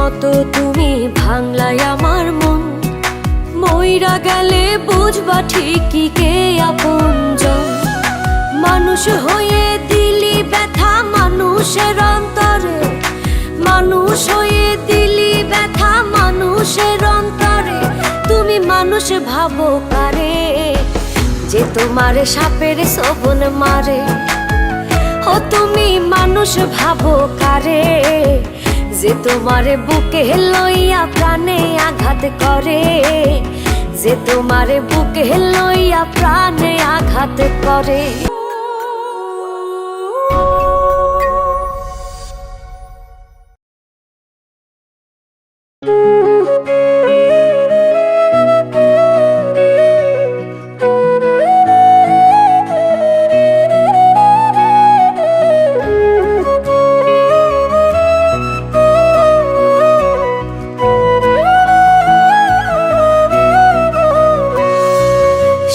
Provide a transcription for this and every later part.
মতো তুমি ভাঙলাই আমার মন। মইরা গেলে বুঝবা ঠিকই কে আপনজন। মানুষ হয়ে দিলি ব্যথা মানুষের অন্তরে, মানুষ হয়ে দিলি ব্যথা মানুষের অন্তরে। তুমি মানুষ ভাবো কারে, যে তোমারে সাপের ছোবল মারে। ও তুমি মানুষ ভাবো কারে, যে তোমারে বুকে লইয়া প্রাণে আঘাত করে। যে তোমারে বুকে লইয়া প্রাণে আঘাত করে।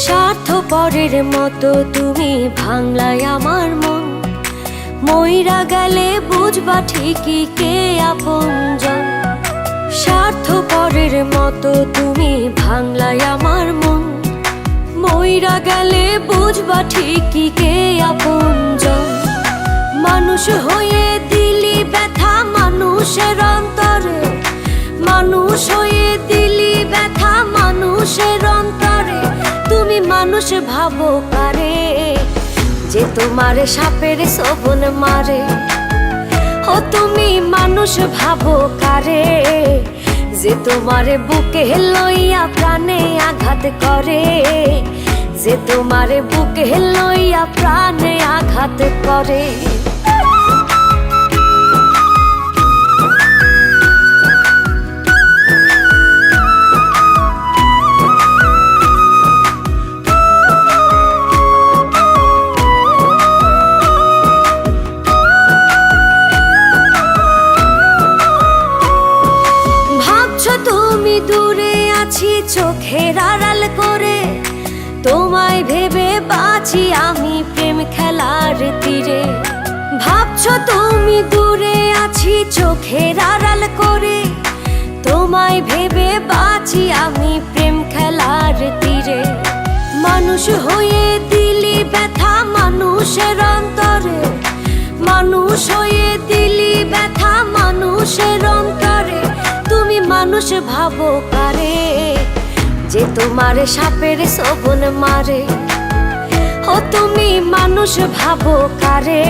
স্বার্থপরের মতো তুমি ভাঙলাই আমার মন। মইরা গেলে বুঝবা ঠিকই কে আপনজন। স্বার্থপরের মতো তুমি ভাঙলাই আমার মন। মইরা গেলে বুঝবা ঠিকই কে আপনজন। মানুষ হয়ে দিলি ব্যথা মানুষের অন্তরে, মানুষ হয়ে দিলি ব্যথা মানুষের অন্তরে। তুমি মানুষ ভাবো কারে, যে তোমারে সাপের ছোবল মারে। ও তুমি মানুষ ভাবো কারে, যে তোমারে বুকে লইয়া প্রাণে আঘাত করে। যে তোমারে বুকে লইয়া প্রাণে আঘাত করে। তুমি দূরে আছি চোখের আড়াল করে, তোমায় ভেবে বাঁচি আমি প্রেম খেলার তীরে। ভাবছো তুমি দূরে আছি চোখের আড়াল করে, তোমায় ভেবে বাঁচি আমি প্রেম খেলার তীরে। মানুষ হয়ে দিলি ব্যথা মানুষের অন্তরে, মানুষ হয়ে দিলি ব্যথা মানুষের অন্তরে। তুমি মানুষ ভাবো কারে, যে তোমারে সাপের ছোবল মারে। ও তুমি মানুষ ভাবো কারে,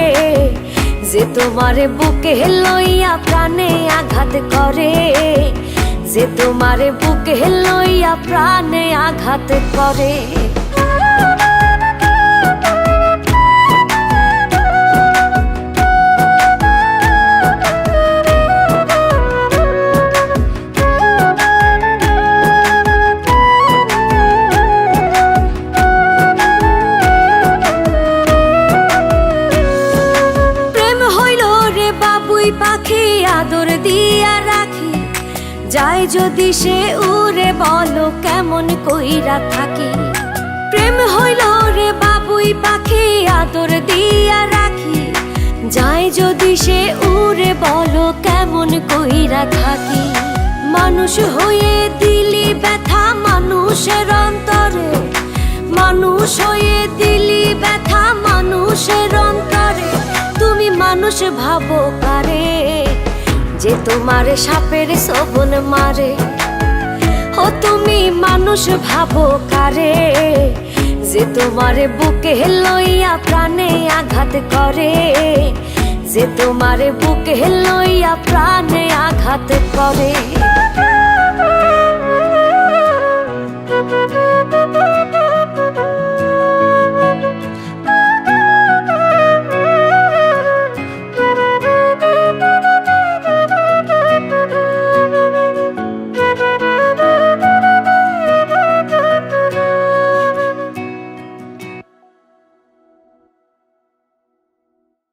যে তোমারে বুকে লইয়া প্রাণে আঘাত করে। যে তোমারে বুকে লইয়া প্রাণে আঘাত করে। পাখি আদর দিয়া রাখি, যাই যদি সে উড়ে বলো কেমন কইরা থাকি। প্রেম হইল রে বাবুই পাখি আদর দিয়া রাখি, যাই যদি সে উড়ে বলো কেমন কইরা থাকি। মানুষ হয়ে দিলি ব্যথা মানুষের অন্তরে, মানুষ হয়ে দিলি ব্যথা মানুষের অন্তরে। তুমি মানুষ ভাবো কারে, যে তোমারে সাপের ছোবল মারে। ও তুমি মানুষ ভাবো কারে, যে তোমারে বুকে লইয়া প্রাণে আঘাত করে। যে তোমারে বুকে লইয়া প্রাণে আঘাত করে।